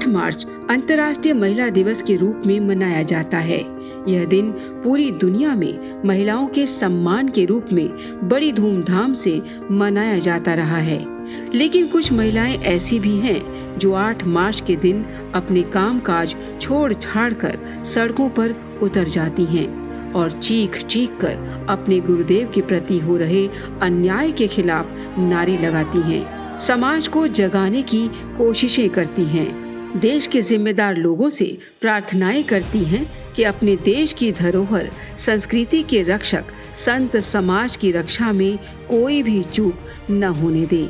मार्च अंतर्राष्ट्रीय महिला दिवस के रूप में मनाया जाता है। यह दिन पूरी दुनिया में महिलाओं के सम्मान के रूप में बड़ी धूमधाम से मनाया जाता रहा है। लेकिन कुछ महिलाएं ऐसी भी हैं जो 8 मार्च के दिन अपने कामकाज छोड़ छाड़ कर सड़कों पर उतर जाती हैं और चीख चीख कर अपने गुरुदेव के प्रति हो रहे अन्याय के खिलाफ नारे लगाती हैं, समाज को जगाने की कोशिशें करती हैं, देश के जिम्मेदार लोगों से प्रार्थनाएं करती हैं कि अपने देश की धरोहर संस्कृति के रक्षक संत समाज की रक्षा में कोई भी चूक न होने दे।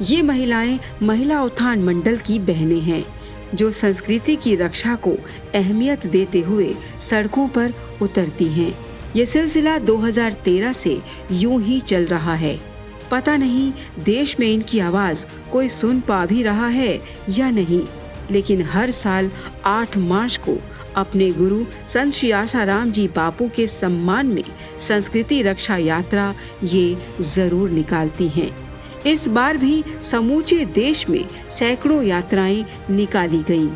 ये महिलाएं महिला उत्थान मंडल की बहनें हैं जो संस्कृति की रक्षा को अहमियत देते हुए सड़कों पर उतरती हैं। ये सिलसिला 2013 से यूं ही चल रहा है। पता नहीं देश में इनकी आवाज कोई सुन पा भी रहा है या नहीं, लेकिन हर साल 8 मार्च को अपने गुरु संत श्री आशाराम जी बापू के सम्मान में संस्कृति रक्षा यात्रा ये जरूर निकालती हैं। इस बार भी समूचे देश में सैकड़ों यात्राएं निकाली गईं,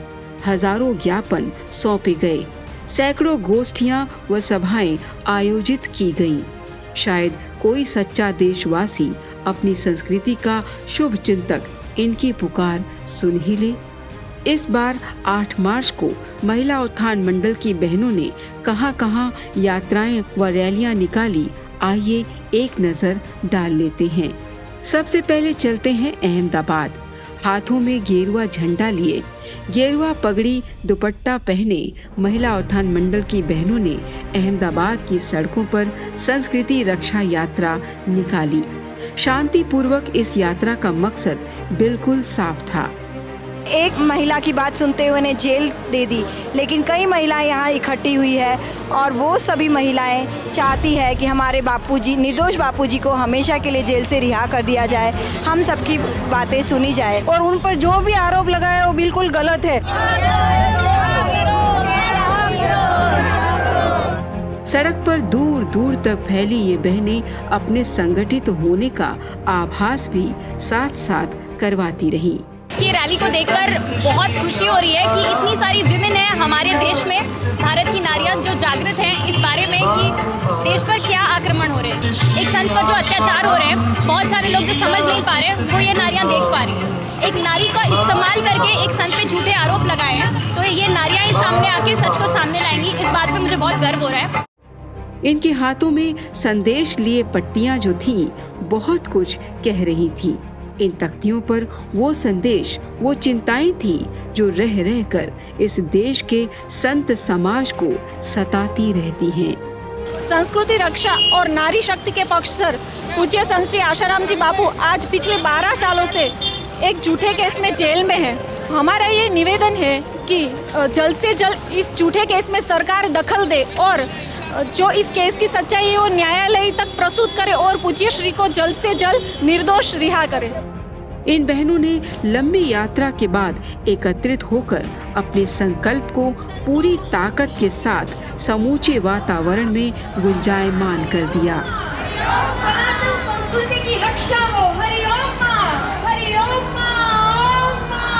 हजारों ज्ञापन सौंपे गए, सैकड़ों गोष्ठियां व सभाएं आयोजित की गईं। शायद कोई सच्चा देशवासी अपनी संस्कृति का शुभ चिंतक इनकी पुकार सुन ही ले। इस बार 8 मार्च को महिला उत्थान मंडल की बहनों ने कहां-कहां यात्राएं व रैलियां निकाली, आइए एक नजर डाल लेते हैं। सबसे पहले चलते हैं अहमदाबाद। हाथों में गेरुआ झंडा लिए, गेरुआ पगड़ी दुपट्टा पहने महिला उत्थान मंडल की बहनों ने अहमदाबाद की सड़कों पर संस्कृति रक्षा यात्रा निकाली। शांतिपूर्वक इस यात्रा का मकसद बिल्कुल साफ था। एक महिला की बात सुनते हुए उन्हें जेल दे दी, लेकिन कई महिलाएं यहाँ इकट्ठी हुई है और वो सभी महिलाएं चाहती है कि हमारे बापूजी, निर्दोष बापूजी को हमेशा के लिए जेल से रिहा कर दिया जाए, हम सबकी बातें सुनी जाए और उन पर जो भी आरोप लगाया वो बिल्कुल गलत है। सड़क पर दूर दूर तक फैली ये बहनें अपने संगठित होने का आभास भी साथ साथ करवाती रहीं। की रैली को देखकर बहुत खुशी हो रही है कि इतनी सारी विमेन है हमारे देश में, भारत की नारियां जो जागृत हैं इस बारे में कि देश पर क्या आक्रमण हो रहे हैं, एक संत पर जो अत्याचार हो रहे हैं, बहुत सारे लोग जो समझ नहीं पा रहे वो ये नारियां देख पा रही हैं। एक नारी का इस्तेमाल करके एक संत पे झूठे आरोप लगाए हैं, तो ये नारियां ही सामने आके सच को सामने लाएंगी, इस बात पे मुझे बहुत गर्व हो रहा है। इनके हाथों में संदेश लिए पट्टियां जो थीं, बहुत कुछ कह रही थी। इन तख्तियों पर वो संदेश, वो चिंताएं थी जो रह रह कर इस देश के संत समाज को सताती रहती हैं। संस्कृति रक्षा और नारी शक्ति के पक्षधर पूज्य संत श्री आशाराम जी बापू आज पिछले 12 सालों से एक झूठे केस में जेल में है। हमारा ये निवेदन है कि जल्द से जल्द इस झूठे केस में सरकार दखल दे और जो इस केस की सच्चाई है वो न्यायालय तक प्रस्तुत करे और पूज्य श्री को जल्द से जल्द निर्दोष रिहा करे। इन बहनों ने लंबी यात्रा के बाद एकत्रित होकर अपने संकल्प को पूरी ताकत के साथ समूचे वातावरण में गुंजायमान कर दिया। संस्कृति की रक्षा हो, हरि ओम मां, हरि ओम मां, ओम मां,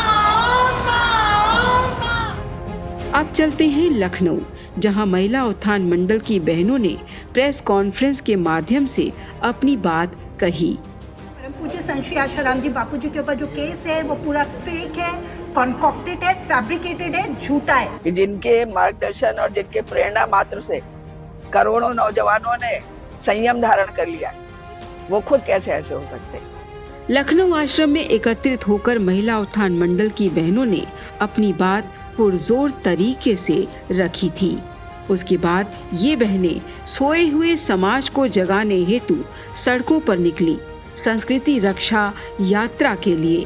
ओम मां, ओम मां। अब चलते हैं लखनऊ, जहां महिला उत्थान मंडल की बहनों ने प्रेस कॉन्फ्रेंस के माध्यम से अपनी बात कही। पूज्य संत श्री आशाराम जी बापू जी के ऊपर जो केस है वो पूरा फेक है, कॉन्कॉक्टेड है, फैब्रिकेटेड है, झूठा है। कि जिनके मार्गदर्शन और जिनके प्रेरणा मात्र से करोड़ों नौजवानों ने संयम धारण कर लिया, वो खुद कैसे ऐसे हो सकते हैं। लखनऊ आश्रम में एकत्रित होकर महिला उत्थान मंडल की बहनों ने अपनी बात पुरजोर तरीके से रखी थी। उसके बाद ये बहनें सोए हुए समाज को जगाने हेतु सड़कों पर निकली संस्कृति रक्षा यात्रा के लिए।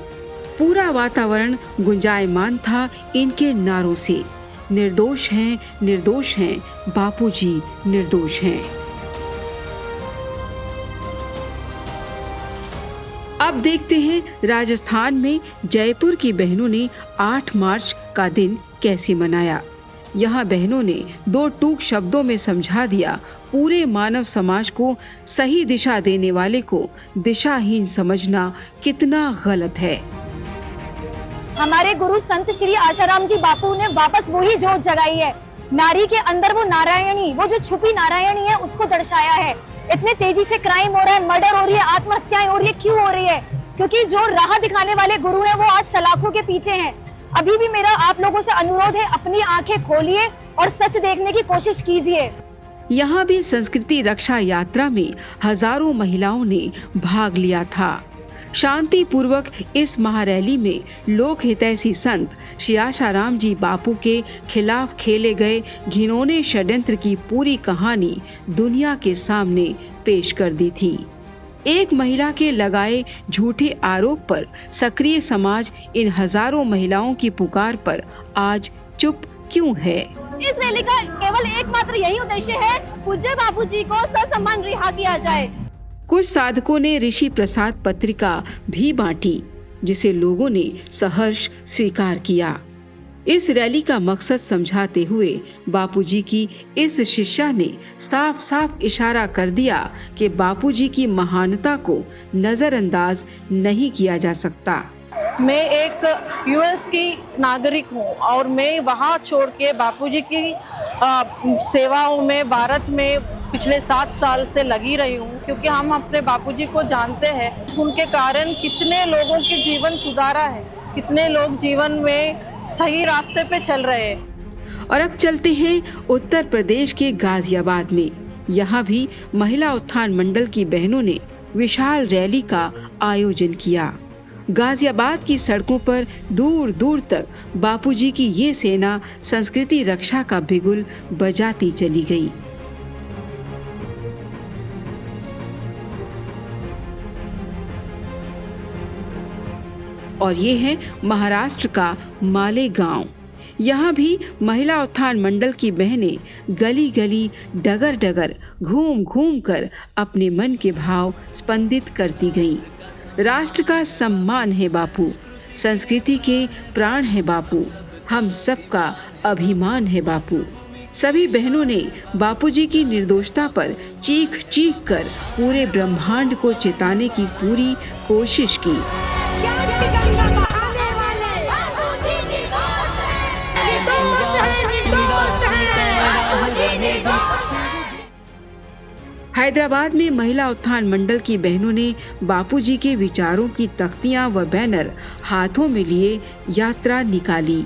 पूरा वातावरण गुंजायमान था इनके नारों से, निर्दोष हैं बापूजी निर्दोष हैं। अब देखते हैं राजस्थान में जयपुर की बहनों ने 8 मार्च का दिन कैसे मनाया। यहाँ बहनों ने 2 टूक शब्दों में समझा दिया पूरे मानव समाज को सही दिशा देने वाले को दिशाहीन समझना कितना गलत है। हमारे गुरु संत श्री आशाराम जी बापू ने वापस वही जोत जगाई है। नारी के अंदर वो नारायणी, वो जो छुपी नारायणी है, उसको दर्शाया है। इतने तेजी से क्राइम हो रहा है, मर्डर हो रही है, आत्महत्याएं हो रही है, क्यों हो रही है? क्योंकि जो राह दिखाने वाले गुरु हैं वो आज सलाखों के पीछे हैं। अभी भी मेरा आप लोगों से अनुरोध है, अपनी आंखें खोलिए और सच देखने की कोशिश कीजिए। यहाँ भी संस्कृति रक्षा यात्रा में हजारों महिलाओं ने भाग लिया था। शांति पूर्वक इस महारैली में लोक हितैषी संत श्री आशाराम जी बापू के खिलाफ खेले गए घिनौने षड्यंत्र की पूरी कहानी दुनिया के सामने पेश कर दी थी। एक महिला के लगाए झूठे आरोप पर सक्रिय समाज इन हजारों महिलाओं की पुकार पर आज चुप क्यों है? इस रैली का केवल एकमात्र यही उद्देश्य है, पूज्य बापू जी को ससम्मान रिहा किया जाए। कुछ साधकों ने ऋषि प्रसाद पत्रिका भी बांटी, जिसे लोगों ने सहर्ष स्वीकार किया। इस रैली का मकसद समझाते हुए बापूजी की इस शिष्या ने साफ साफ इशारा कर दिया कि बापूजी की महानता को नजरअंदाज नहीं किया जा सकता। मैं एक यूएस की नागरिक हूँ और मैं वहाँ छोड़ के बापूजी की सेवाओं में भारत में पिछले 7 साल से लगी रही हूँ, क्योंकि हम अपने बापूजी को जानते हैं। उनके कारण कितने लोगों के जीवन सुधारा है, कितने लोग जीवन में सही रास्ते पे चल रहे हैं। और अब चलते हैं उत्तर प्रदेश के गाजियाबाद में। यहाँ भी महिला उत्थान मंडल की बहनों ने विशाल रैली का आयोजन किया। गाजियाबाद की सड़कों पर दूर दूर तक बापूजी की ये सेना संस्कृति रक्षा का बिगुल बजाती चली गई। और ये है महाराष्ट्र का मालेगांव। यहाँ भी महिला उत्थान मंडल की बहनें गली गली डगर डगर घूम घूम कर अपने मन के भाव स्पंदित करती गईं। राष्ट्र का सम्मान है बापू, संस्कृति के प्राण है बापू, हम सबका अभिमान है बापू। सभी बहनों ने बापूजी की निर्दोषता पर चीख चीख कर पूरे ब्रह्मांड को चेताने की पूरी कोशिश की। हैदराबाद में महिला उत्थान मंडल की बहनों ने बापूजी के विचारों की तख्तियां व बैनर हाथों में लिए यात्रा निकाली।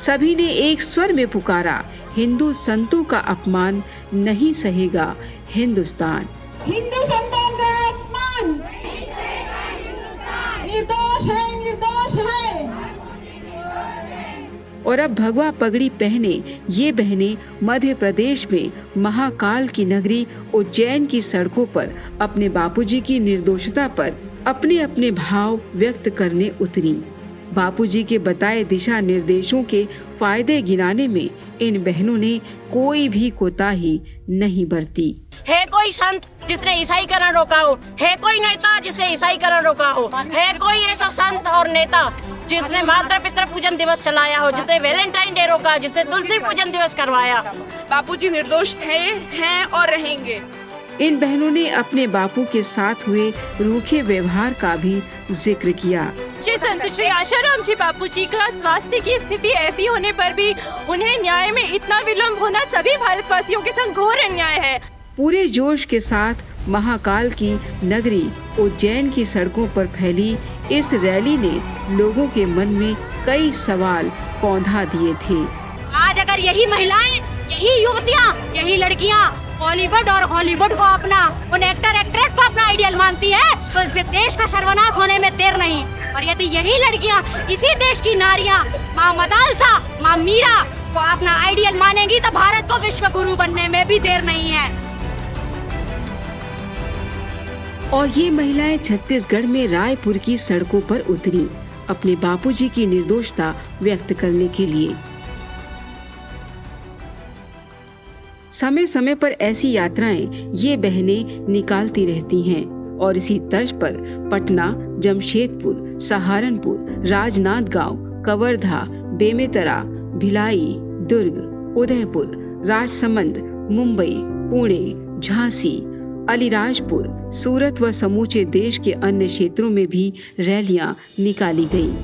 सभी ने एक स्वर में पुकारा, हिंदू संतों का अपमान नहीं सहेगा हिंदुस्तान। हिंदू संतों का अपमान निर्दोष है, निर्दोष है। और अब भगवा पगड़ी पहने ये बहनें मध्य प्रदेश में महाकाल की नगरी उज्जैन की सड़कों पर अपने बापूजी की निर्दोषता पर अपने अपने भाव व्यक्त करने उतरी। बापूजी के बताए दिशा निर्देशों के फायदे गिनाने में इन बहनों ने कोई भी कोताही नहीं बरती। है कोई संत जिसने ईसाईकरण रोका हो, है कोई नेता जिसने ईसाईकरण रोका हो, है कोई ऐसा संत और नेता जिसने माता पितृ पूजन दिवस चलाया हो, जिसने वैलेंटाइन डे रोका, जिसने तुलसी पूजन दिवस करवाया। बापूजी निर्दोष थे, हैं और रहेंगे। इन बहनों ने अपने बापू के साथ हुए रूखे व्यवहार का भी जिक्र किया। श्री संत श्री आशाराम जी बापू जी का स्वास्थ्य की स्थिति ऐसी होने पर भी उन्हें न्याय में इतना विलम्ब होना सभी भारतवासियों के संग घोर अन्याय है। पूरे जोश के साथ महाकाल की नगरी उज्जैन की सड़कों पर फैली इस रैली ने लोगों के मन में कई सवाल पौधा दिए थे। आज अगर यही महिलाएं, यही युवतियां, यही लड़कियां बॉलीवुड और हॉलीवुड को अपना, उन एक्टर एक्ट्रेस को अपना आइडियल मानती है, तो इस देश का सर्वनाश होने में देर नहीं। और यदि यही लड़कियां, इसी देश की नारियां माँ मदालसा, माँ मीरा को अपना आइडियल मानेंगी, तो भारत को विश्व गुरु बनने में भी देर नहीं है। और ये महिलाएं छत्तीसगढ़ में रायपुर की सड़कों पर उतरी अपने बापूजी की निर्दोषता व्यक्त करने के लिए। समय समय पर ऐसी यात्राएं ये बहनें निकालती रहती हैं और इसी तर्ज पर पटना, जमशेदपुर, सहारनपुर, राजनांदगांव, कवर्धा, बेमेतरा, भिलाई, दुर्ग, उदयपुर, राजसमंद, मुंबई, पुणे, झांसी, अलीराजपुर, सूरत व समूचे देश के अन्य क्षेत्रों में भी रैलियां निकाली गईं।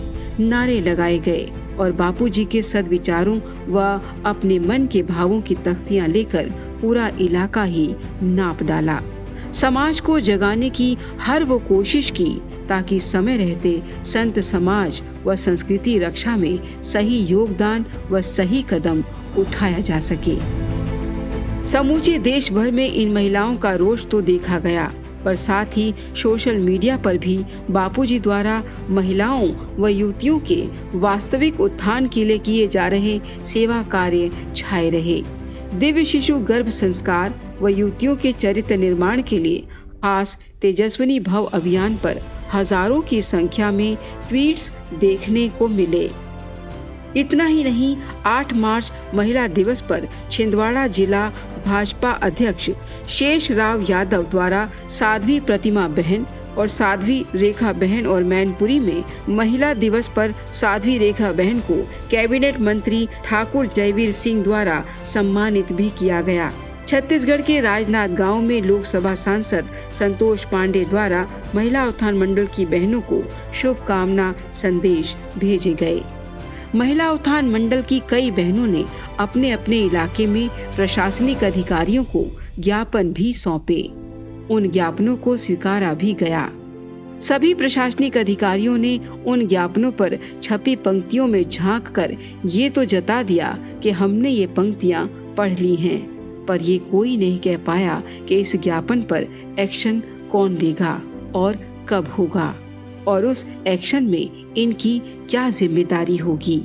नारे लगाए गए और बापूजी के सद्विचारों व अपने मन के भावों की तख्तियां लेकर पूरा इलाका ही नाप डाला। समाज को जगाने की हर वो कोशिश की ताकि समय रहते संत समाज व संस्कृति रक्षा में सही योगदान व सही कदम उठाया जा सके। समूचे देश भर में इन महिलाओं का रोष तो देखा गया, पर साथ ही सोशल मीडिया पर भी बापूजी द्वारा महिलाओं व युवतियों के वास्तविक उत्थान के लिए किए जा रहे सेवा कार्य छाए रहे। दिव्य शिशु गर्भ संस्कार व युवतियों के चरित्र निर्माण के लिए खास तेजस्विनी भव अभियान पर हजारों की संख्या में ट्वीट्स देखने को मिले। इतना ही नहीं, 8 मार्च महिला दिवस पर छिंदवाड़ा जिला भाजपा अध्यक्ष शेष राव यादव द्वारा साध्वी प्रतिमा बहन और साध्वी रेखा बहन और मैनपुरी में महिला दिवस पर साध्वी रेखा बहन को कैबिनेट मंत्री ठाकुर जयवीर सिंह द्वारा सम्मानित भी किया गया। छत्तीसगढ़ के राजनांद गांव में लोकसभा सांसद संतोष पांडे द्वारा महिला उत्थान मंडल की बहनों को शुभकामना संदेश भेजे गए। महिला उत्थान मंडल की कई बहनों ने अपने अपने इलाके में प्रशासनिक अधिकारियों को ज्ञापन भी सौंपे। उन ज्ञापनों को स्वीकारा भी गया। सभी प्रशासनिक अधिकारियों ने उन ज्ञापनों पर छपी पंक्तियों में झांक कर ये तो जता दिया कि हमने ये पंक्तियां पढ़ ली हैं, पर ये कोई नहीं कह पाया कि इस ज्ञापन पर एक्शन कौन लेगा और कब होगा और उस एक्शन में इनकी क्या जिम्मेदारी होगी।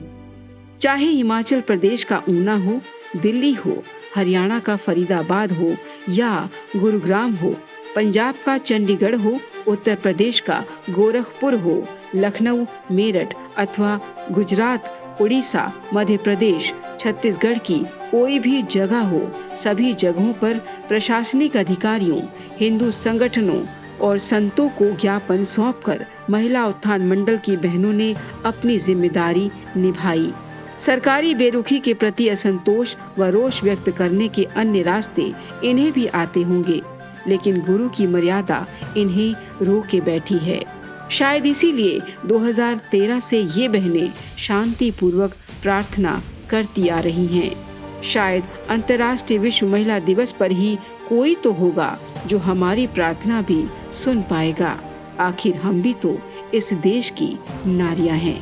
चाहे हिमाचल प्रदेश का ऊना हो, दिल्ली हो, हरियाणा का फरीदाबाद हो या गुरुग्राम हो, पंजाब का चंडीगढ़ हो, उत्तर प्रदेश का गोरखपुर हो, लखनऊ, मेरठ अथवा गुजरात, उड़ीसा, मध्य प्रदेश, छत्तीसगढ़ की कोई भी जगह हो, सभी जगहों पर प्रशासनिक अधिकारियों, हिंदू संगठनों और संतों को ज्ञापन सौंपकर महिला उत्थान मंडल की बहनों ने अपनी जिम्मेदारी निभाई। सरकारी बेरुखी के प्रति असंतोष व रोष व्यक्त करने के अन्य रास्ते इन्हें भी आते होंगे, लेकिन गुरु की मर्यादा इन्हें रोके बैठी है। शायद इसीलिए 2013 से ये बहनें शांति पूर्वक प्रार्थना करती आ रही हैं। शायद अंतर्राष्ट्रीय विश्व महिला दिवस पर ही कोई तो होगा जो हमारी प्रार्थना भी सुन पाएगा। आखिर हम भी तो इस देश की नारियां हैं।